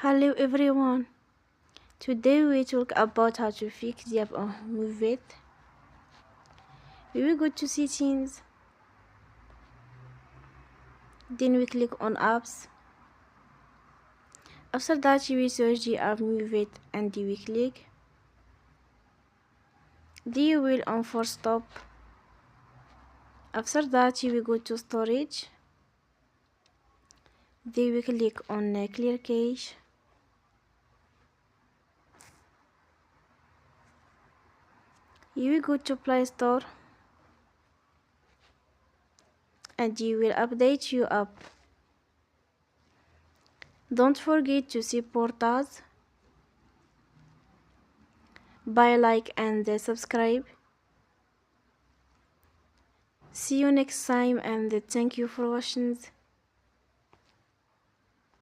Hello everyone. Today we talk about how to fix the app on Moovit. We will go to settings. Then we click on apps. After that we search the app Moovit and we click. Then you will on force stop. After that we go to storage. Then we click on clear cache. You will go to Play Store and you will update your app. Don't forget to support us by like and subscribe. See you next time and thank you for watching.